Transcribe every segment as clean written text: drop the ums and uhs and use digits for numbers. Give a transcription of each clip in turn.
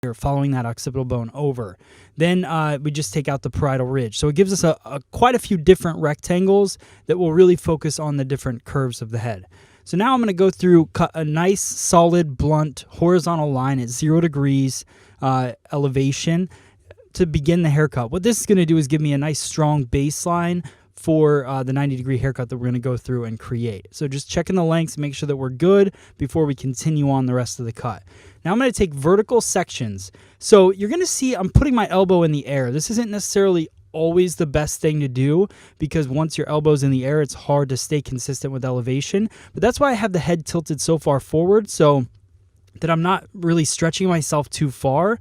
here, following that occipital bone over. Then we just take out the parietal ridge. So it gives us quite a few different rectangles that will really focus on the different curves of the head. So now I'm going to go through, cut a nice, solid, blunt, horizontal line at 0 degrees elevation to begin the haircut. What this is going to do is give me a nice, strong baseline for the 90-degree haircut that we're going to go through and create. So just checking the lengths, make sure that we're good before we continue on the rest of the cut. Now I'm going to take vertical sections. So you're going to see I'm putting my elbow in the air. This isn't necessarily always the best thing to do because once your elbow's in the air, it's hard to stay consistent with elevation. But that's why I have the head tilted so far forward so that I'm not really stretching myself too far.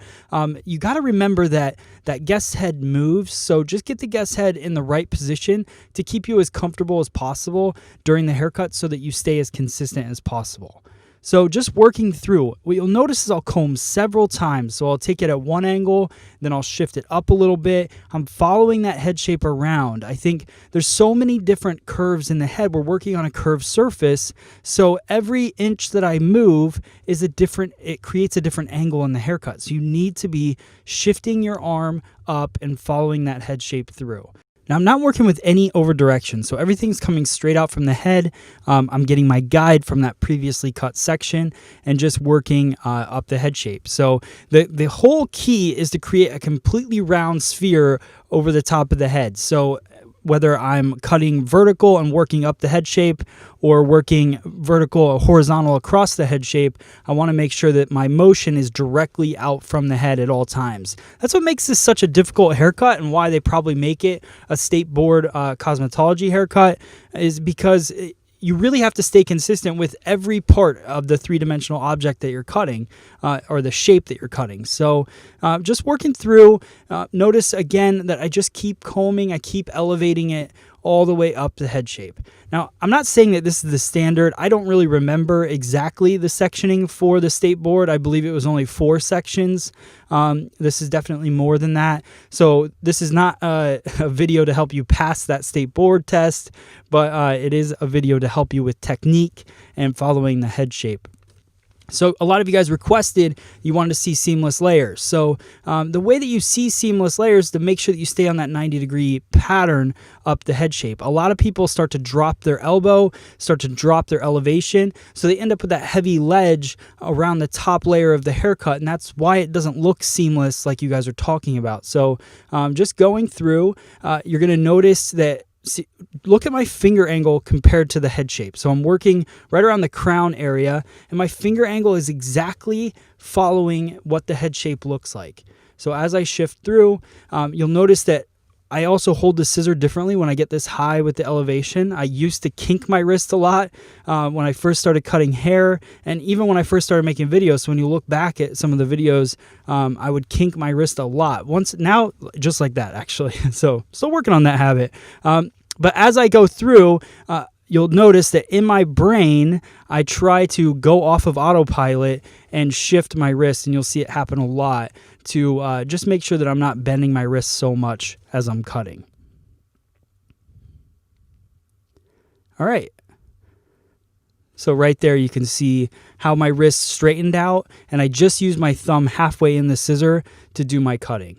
You got to remember that guest head moves, so just get the guest head in the right position to keep you as comfortable as possible during the haircut so that you stay as consistent as possible. So just working through, what you'll notice is I'll comb several times. So I'll take it at one angle, then I'll shift it up a little bit. I'm following that head shape around. I think there's so many different curves in the head. We're working on a curved surface. So every inch that I move is it creates a different angle in the haircut. So you need to be shifting your arm up and following that head shape through. Now, I'm not working with any over direction, so everything's coming straight out from the head. I'm getting my guide from that previously cut section and just working up the head shape. So the whole key is to create a completely round sphere over the top of the head. So whether I'm cutting vertical and working up the head shape or working vertical or horizontal across the head shape, I want to make sure that my motion is directly out from the head at all times. That's what makes this such a difficult haircut and why they probably make it a state board cosmetology haircut is because you really have to stay consistent with every part of the three-dimensional object that you're cutting or the shape that you're cutting. So just working through, notice again that I just keep combing, I keep elevating it all the way up the head shape. Now, I'm not saying that this is the standard. I don't really remember exactly the sectioning for the state board. I believe it was only 4 sections. This is definitely more than that. So this is not a video to help you pass that state board test, but it is a video to help you with technique and following the head shape. So a lot of you guys requested you wanted to see seamless layers. So the way that you see seamless layers is to make sure that you stay on that 90-degree pattern up the head shape. A lot of people start to drop their elbow, start to drop their elevation, so they end up with that heavy ledge around the top layer of the haircut, and that's why it doesn't look seamless like you guys are talking about. So just going through, you're going to notice that see, look at my finger angle compared to the head shape. So I'm working right around the crown area, and my finger angle is exactly following what the head shape looks like. So as I shift through, you'll notice that I also hold the scissor differently when I get this high with the elevation. I used to kink my wrist a lot when I first started cutting hair, and even when I first started making videos. So when you look back at some of the videos, I would kink my wrist a lot. Now, just like that, actually. So still working on that habit. But as I go through, you'll notice that in my brain, I try to go off of autopilot and shift my wrist, and you'll see it happen a lot to just make sure that I'm not bending my wrist so much as I'm cutting. All right. So right there you can see how my wrist straightened out, and I just used my thumb halfway in the scissor to do my cutting.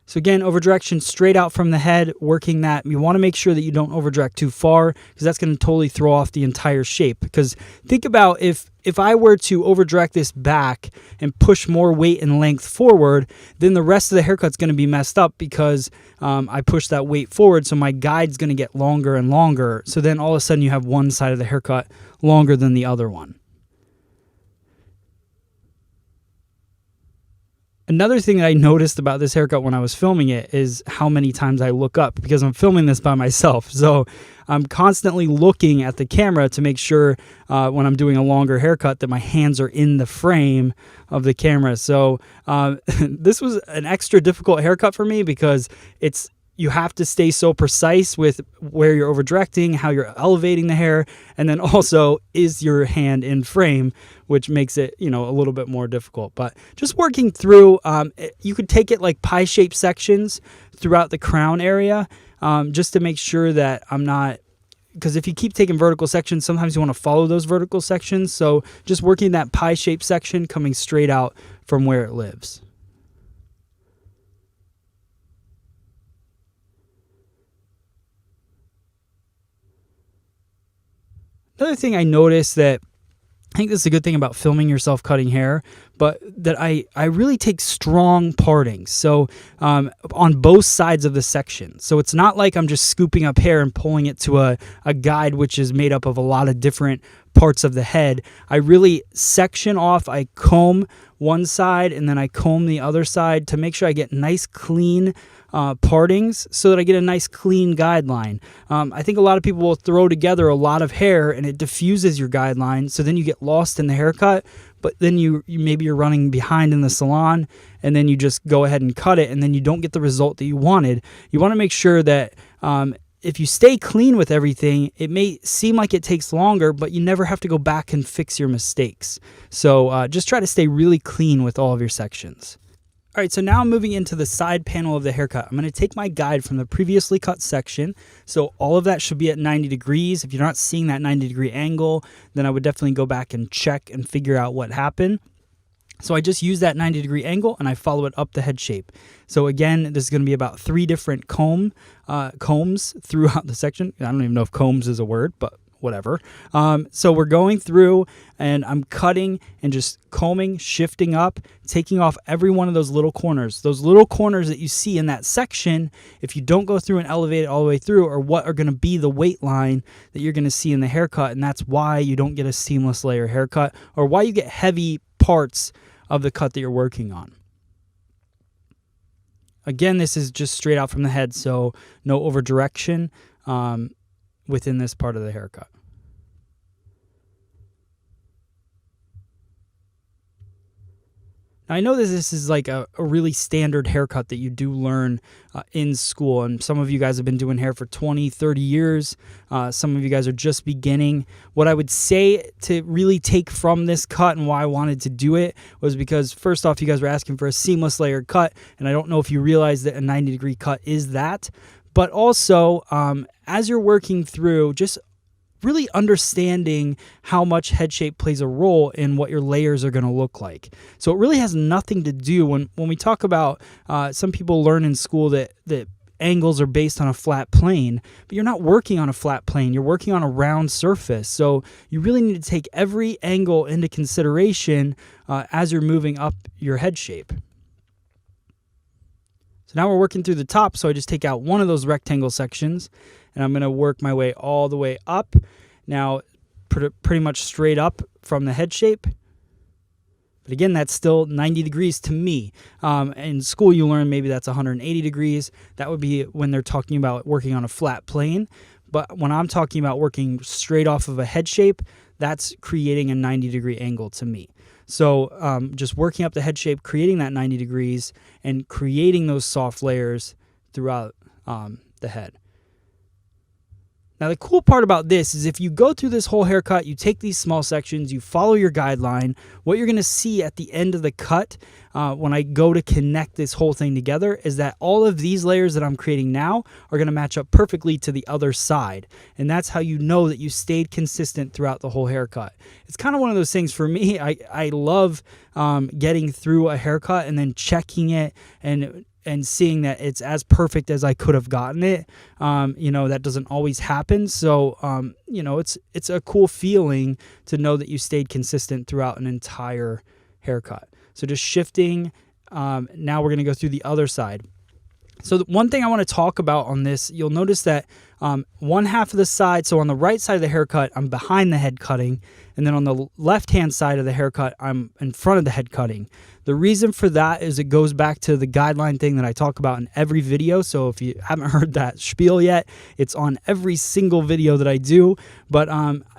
So again, over direction straight out from the head, working that. You want to make sure that you don't over direct too far because that's going to totally throw off the entire shape. Because think about if I were to over direct this back and push more weight and length forward, then the rest of the haircut's going to be messed up because I pushed that weight forward. So my guide's going to get longer and longer. So then all of a sudden you have one side of the haircut longer than the other one. Another thing that I noticed about this haircut when I was filming it is how many times I look up because I'm filming this by myself. So I'm constantly looking at the camera to make sure when I'm doing a longer haircut that my hands are in the frame of the camera. So this was an extra difficult haircut for me because you have to stay so precise with where you're over directing, how you're elevating the hair, and then also is your hand in frame, which makes it, a little bit more difficult. But just working through, you could take it like pie-shaped sections throughout the crown area, just to make sure that I'm not, because if you keep taking vertical sections, sometimes you want to follow those vertical sections. So just working that pie-shaped section coming straight out from where it lives. Another thing I noticed that I think this is a good thing about filming yourself cutting hair, but that I really take strong partings. So on both sides of the section. So it's not like I'm just scooping up hair and pulling it to a guide which is made up of a lot of different parts of the head. I really section off, I comb one side and then I comb the other side to make sure I get nice clean partings so that I get a nice clean guideline. I think a lot of people will throw together a lot of hair and it diffuses your guideline, so then you get lost in the haircut, but then you maybe you're running behind in the salon and then you just go ahead and cut it and then you don't get the result that you wanted. You want to make sure that if you stay clean with everything, it may seem like it takes longer, but you never have to go back and fix your mistakes. So just try to stay really clean with all of your sections. All right, so now I'm moving into the side panel of the haircut. I'm going to take my guide from the previously cut section. So all of that should be at 90 degrees. If you're not seeing that 90-degree angle, then I would definitely go back and check and figure out what happened. So I just use that 90-degree angle and I follow it up the head shape. So again, this is going to be about 3 different combs throughout the section. I don't even know if combs is a word, but whatever. So we're going through and I'm cutting and just combing, shifting up, taking off every one of those little corners. Those little corners that you see in that section, if you don't go through and elevate it all the way through, are what are going to be the weight line that you're going to see in the haircut. And that's why you don't get a seamless layer haircut, or why you get heavy parts of the cut that you're working on. Again, this is just straight out from the head, so no over direction within this part of the haircut. Now, I know that this is like a really standard haircut that you do learn in school, and some of you guys have been doing hair for 20, 30 years. Some of you guys are just beginning. What I would say to really take from this cut and why I wanted to do it was because, first off, you guys were asking for a seamless layered cut, and I don't know if you realize that a 90-degree cut is that. But also, as you're working through, just really understanding how much head shape plays a role in what your layers are going to look like. So it really has nothing to do when we talk about, some people learn in school that angles are based on a flat plane, but you're not working on a flat plane. You're working on a round surface. So you really need to take every angle into consideration as you're moving up your head shape. So now we're working through the top, so I just take out one of those rectangle sections, and I'm going to work my way all the way up. Now, pretty much straight up from the head shape. But again, that's still 90 degrees to me. In school, you learn maybe that's 180 degrees. That would be when they're talking about working on a flat plane. But when I'm talking about working straight off of a head shape, that's creating a 90-degree angle to me. So just working up the head shape, creating that 90 degrees, and creating those soft layers throughout the head. Now, the cool part about this is if you go through this whole haircut, you take these small sections, you follow your guideline, what you're going to see at the end of the cut when I go to connect this whole thing together is that all of these layers that I'm creating now are going to match up perfectly to the other side. And that's how you know that you stayed consistent throughout the whole haircut. It's kind of one of those things for me. I love getting through a haircut and then checking it and seeing that it's as perfect as I could have gotten it. That doesn't always happen. So, it's a cool feeling to know that you stayed consistent throughout an entire haircut. So just shifting. Now we're going to go through the other side. So one thing I want to talk about on this, you'll notice that one half of the side, so on the right side of the haircut, I'm behind the head cutting. And then on the left-hand side of the haircut, I'm in front of the head cutting. The reason for that is it goes back to the guideline thing that I talk about in every video. So if you haven't heard that spiel yet, it's on every single video that I do. But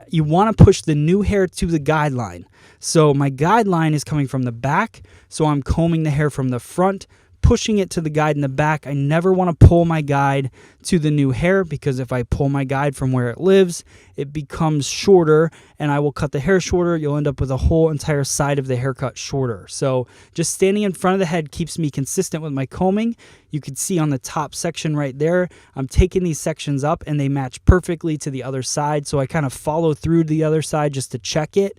you want to push the new hair to the guideline. So my guideline is coming from the back. So I'm combing the hair from the front, pushing it to the guide in the back. I never want to pull my guide to the new hair, because if I pull my guide from where it lives, it becomes shorter and I will cut the hair shorter. You'll end up with a whole entire side of the haircut shorter. So just standing in front of the head keeps me consistent with my combing. You can see on the top section right there, I'm taking these sections up and they match perfectly to the other side. So I kind of follow through the other side just to check it.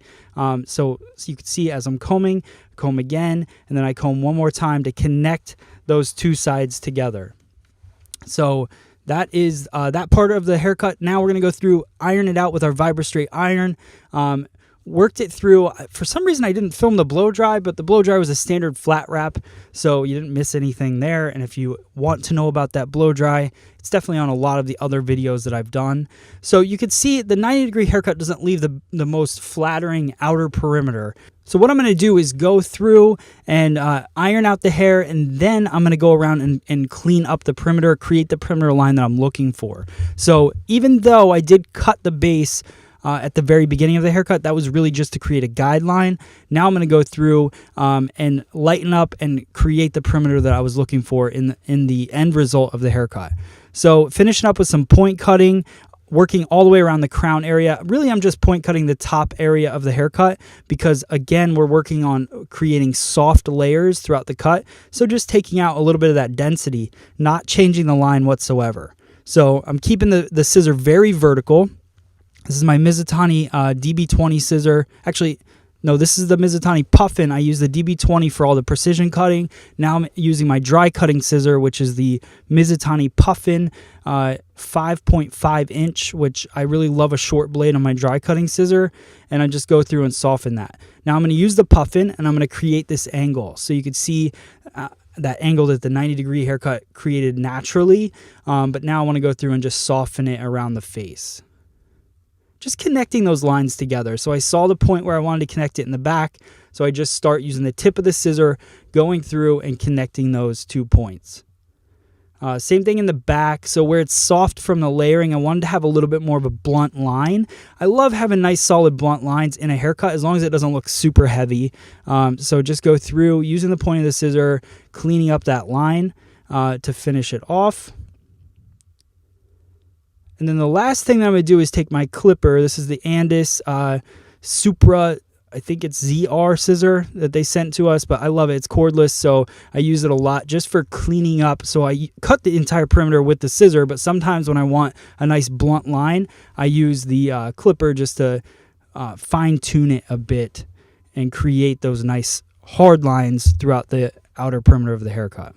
So you can see as I'm combing, comb again, and then I comb one more time to connect those two sides together. So that is that part of the haircut. Now we're going to go through, iron it out with our VibraStraight iron. Worked it through. For some reason I didn't film the blow dry, but the blow dry was a standard flat wrap, so you didn't miss anything there. And if you want to know about that blow dry, it's definitely on a lot of the other videos that I've done. So you can see the 90-degree haircut doesn't leave the most flattering outer perimeter. So what I'm going to do is go through and iron out the hair, and then I'm going to go around and clean up the perimeter, create the perimeter line that I'm looking for. So even though I did cut the base at the very beginning of the haircut, that was really just to create a guideline. Now I'm going to go through and lighten up and create the perimeter that I was looking for in the end result of the haircut. So finishing up with some point cutting, working all the way around the crown area. Really, I'm just point cutting the top area of the haircut because, again, we're working on creating soft layers throughout the cut. So just taking out a little bit of that density, not changing the line whatsoever. So I'm keeping the scissor very vertical. This is my Mizutani DB20 scissor. Actually, no, this is the Mizutani Puffin. I use the DB20 for all the precision cutting. Now I'm using my dry cutting scissor, which is the Mizutani Puffin 5.5 inch, which I really love a short blade on my dry cutting scissor. And I just go through and soften that. Now I'm going to use the Puffin, and I'm going to create this angle. So you can see that angle that the 90-degree haircut created naturally. But now I want to go through and just soften it around the face. Just connecting those lines together. So I saw the point where I wanted to connect it in the back, so I just start using the tip of the scissor, going through and connecting those 2 points. Same thing in the back. So where it's soft from the layering, I wanted to have a little bit more of a blunt line. I love having nice solid blunt lines in a haircut as long as it doesn't look super heavy. So just go through using the point of the scissor, cleaning up that line to finish it off. And then the last thing that I'm going to do is take my clipper. This is the Andis Supra, I think it's ZR scissor that they sent to us, but I love it. It's cordless, so I use it a lot just for cleaning up. So I cut the entire perimeter with the scissor, but sometimes when I want a nice blunt line, I use the clipper just to fine-tune it a bit and create those nice hard lines throughout the outer perimeter of the haircut.